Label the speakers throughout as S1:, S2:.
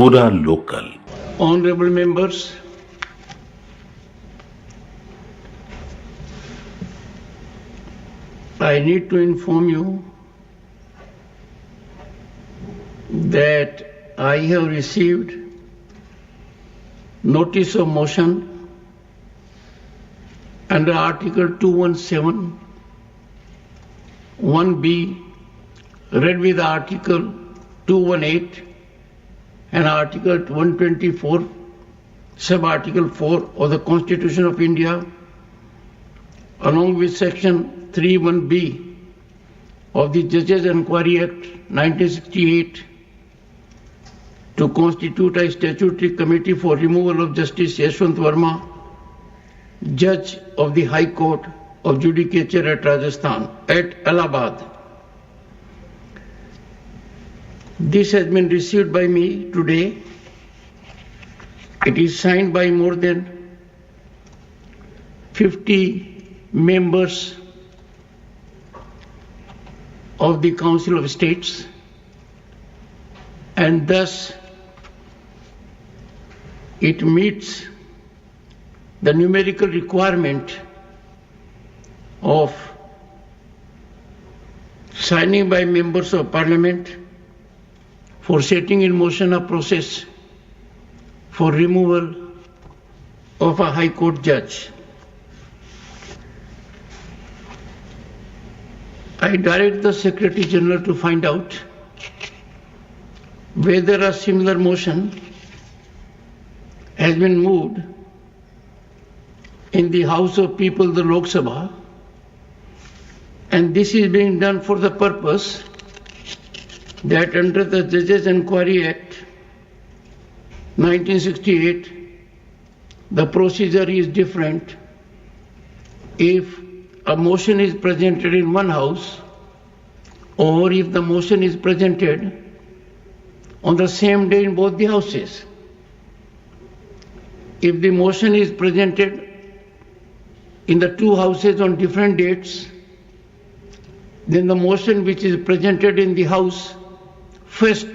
S1: Pura Local.
S2: Honorable members, I need to inform you that I have received notice of motion under Article 217, 1B, read with Article 218 and Article 124, Sub-Article 4 of the Constitution of India, along with Section 31B of the Judges Enquiry Act 1968, to constitute a statutory committee for removal of Justice Yashwant Verma, Judge of the High Court of Judicature at Rajasthan, at Allahabad. This has been received by me today. It is signed by more than 50 members of the Council of States, and thus it meets the numerical requirement of signing by members of Parliament for setting in motion a process for removal of a High Court judge. I direct the Secretary General to find out whether a similar motion has been moved in the House of People, the Lok Sabha, and this is being done for the purpose that under the Judges Enquiry Act 1968, the procedure is different if a motion is presented in one house or if the motion is presented on the same day in both the houses. If the motion is presented in the two houses on different dates, then the motion which is presented in the house first,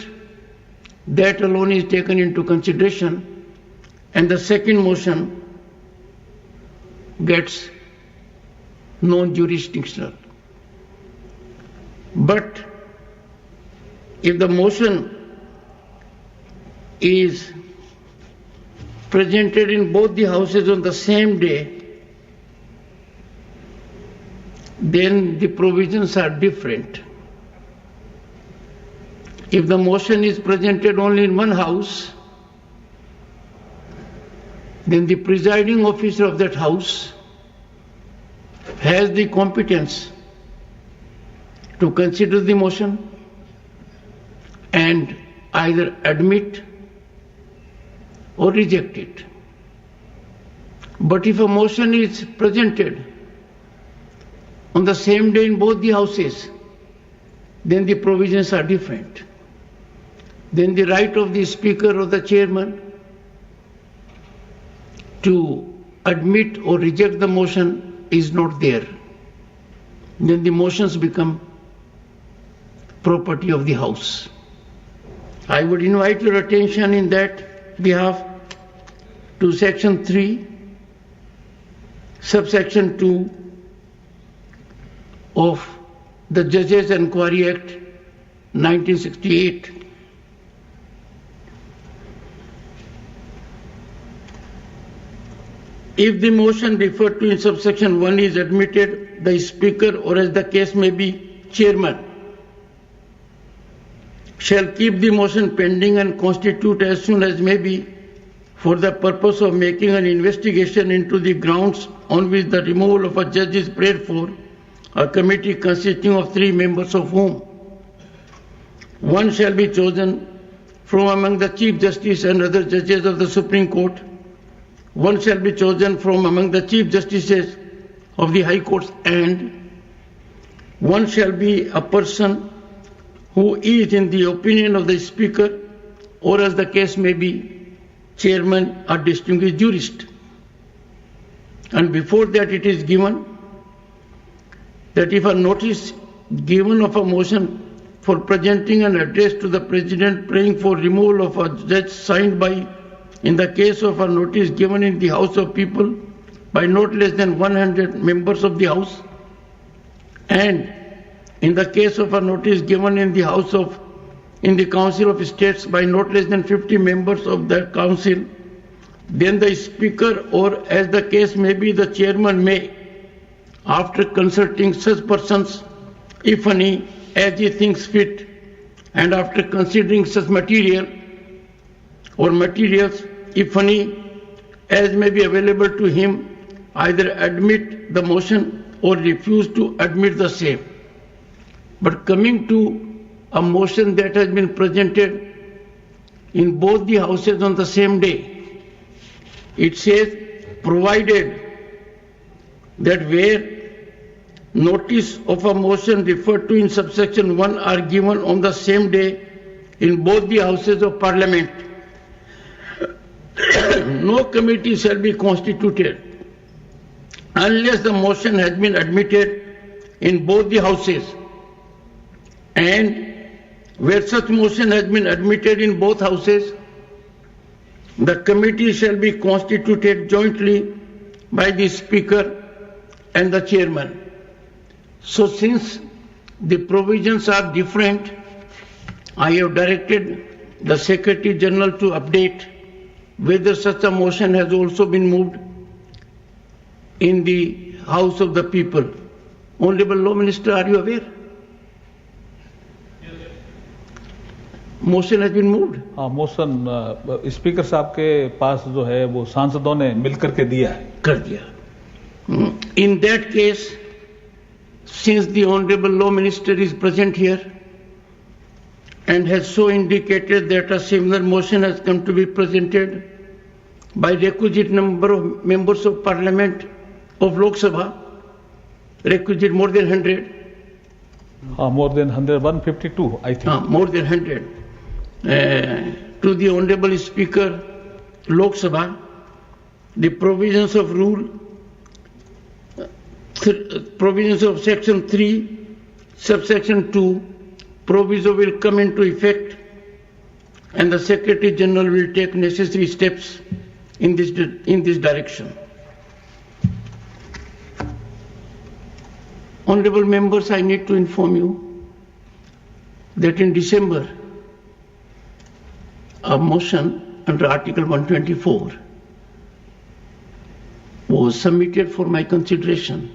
S2: that alone is taken into consideration, and the second motion gets non-jurisdictional. But if the motion is presented in both the houses on the same day, then the provisions are different. If the motion is presented only in one house, then the presiding officer of that house has the competence to consider the motion and either admit or reject it. But if a motion is presented on the same day in both the houses, then the provisions are different. Then the right of the Speaker or the Chairman to admit or reject the motion is not there. Then the motions become property of the House. I would invite your attention in that behalf to Section 3, Subsection 2 of the Judges Enquiry Act 1968. If the motion referred to in subsection 1 is admitted, the Speaker, or as the case may be, Chairman, shall keep the motion pending and constitute as soon as may be for the purpose of making an investigation into the grounds on which the removal of a judge is prayed for, a committee consisting of 3 members of whom one shall be chosen from among the Chief Justice and other judges of the Supreme Court, one shall be chosen from among the Chief Justices of the High Courts, and one shall be a person who is, in the opinion of the Speaker, or as the case may be, Chairman, a distinguished jurist. And before that it is given that if a notice given of a motion for presenting an address to the President praying for removal of a judge signed by, in the case of a notice given in the House of People by not less than 100 members of the House, and in the case of a notice given in the Council of States by not less than 50 members of the Council, then the Speaker, or as the case may be, the Chairman may, after consulting such persons, if any, as he thinks fit, and after considering such material or materials, if any, as may be available to him, either admit the motion or refuse to admit the same. But coming to a motion that has been presented in both the houses on the same day, it says, provided that where notice of a motion referred to in subsection 1 are given on the same day in both the houses of Parliament, no committee shall be constituted unless the motion has been admitted in both the houses, and where such motion has been admitted in both houses, the committee shall be constituted jointly by the Speaker and the Chairman. So since the provisions are different, I have directed the Secretary General to update whether such a motion has also been moved in the House of the People. Honorable Law Minister, are you aware? Motion has been moved.
S1: हाँ, motion speaker साहब के पास जो है वो सांसदों ने मिलकर के दिया है,
S2: कर दिया. In that case, since the Honorable Law Minister is present here and has so indicated that a similar motion has come to be presented by requisite number of members of Parliament of Lok Sabha, requisite more than 100.
S1: More than 100, 152, I think.
S2: More than 100. To the Honorable Speaker, Lok Sabha, the provisions of provisions of Section 3, subsection 2, proviso will come into effect, and the Secretary General will take necessary steps in this direction. Honorable members, I need to inform you that in December, a motion under Article 124 was submitted for my consideration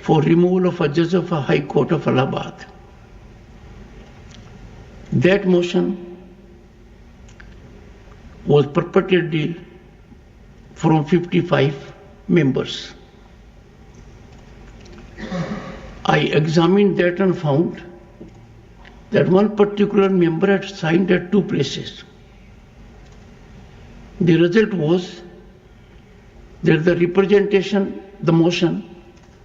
S2: for removal of a judge of a High Court of Allahabad. That motion was purportedly from 55 members. I examined that and found that one particular member had signed at two places. The result was that the representation, the motion,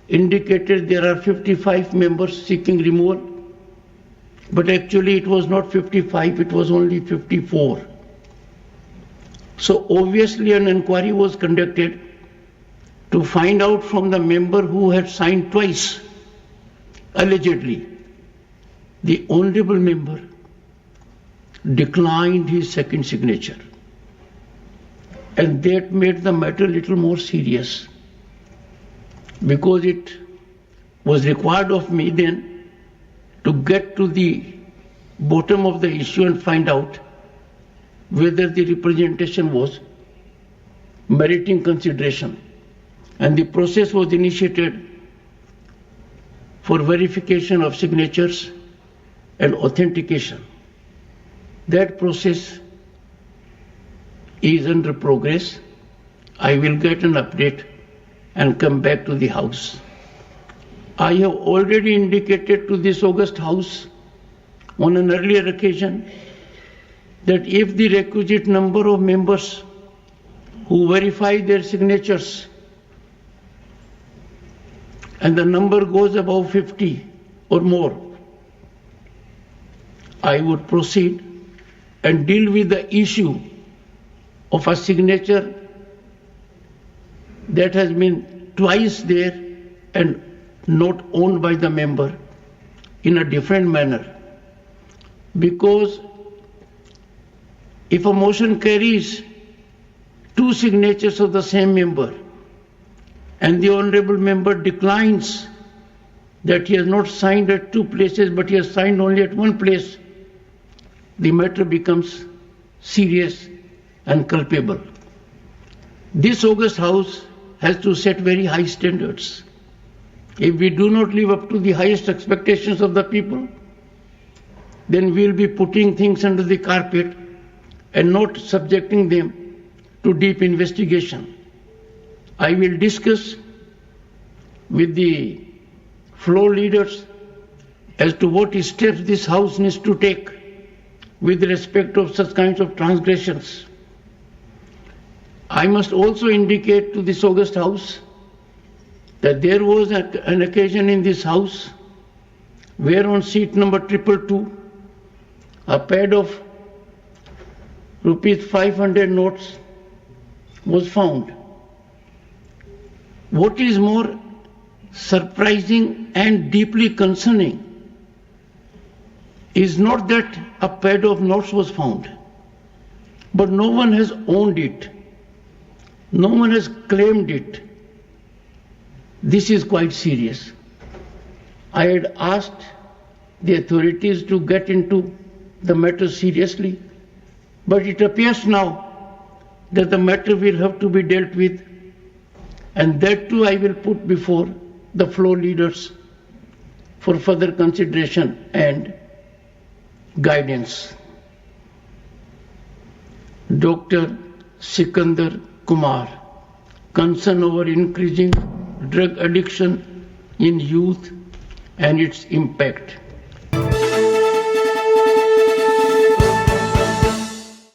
S2: indicated there are 55 members seeking removal, but actually it was not 55, it was only 54. So obviously an inquiry was conducted to find out from the member who had signed twice, allegedly. The honorable member declined his second signature, and that made the matter a little more serious, because it was required of me then to get to the bottom of the issue and find out whether the representation was meriting consideration. And the process was initiated for verification of signatures and authentication. That process is under progress. I will get an update and come back to the House. I have already indicated to this august House on an earlier occasion that if the requisite number of members who verify their signatures and the number goes above 50 or more, I would proceed and deal with the issue of a signature that has been twice there and not owned by the member in a different manner. Because if a motion carries two signatures of the same member and the honorable member declines that he has not signed at two places but he has signed only at one place, the matter becomes serious and culpable. This august House has to set very high standards. If we do not live up to the highest expectations of the people, then we will be putting things under the carpet and not subjecting them to deep investigation. I will discuss with the floor leaders as to what steps this House needs to take with respect to such kinds of transgressions. I must also indicate to this august House that there was an occasion in this House where on seat number 222, a pad of ₹500 notes was found. What is more surprising and deeply concerning is not that a pad of notes was found, but no one has owned it. No one has claimed it. This is quite serious. I had asked the authorities to get into the matter seriously, but it appears now that the matter will have to be dealt with, and that too I will put before the floor leaders for further consideration and guidance. Dr. Sikandar Kumar, concern over increasing drug addiction in youth and its impact.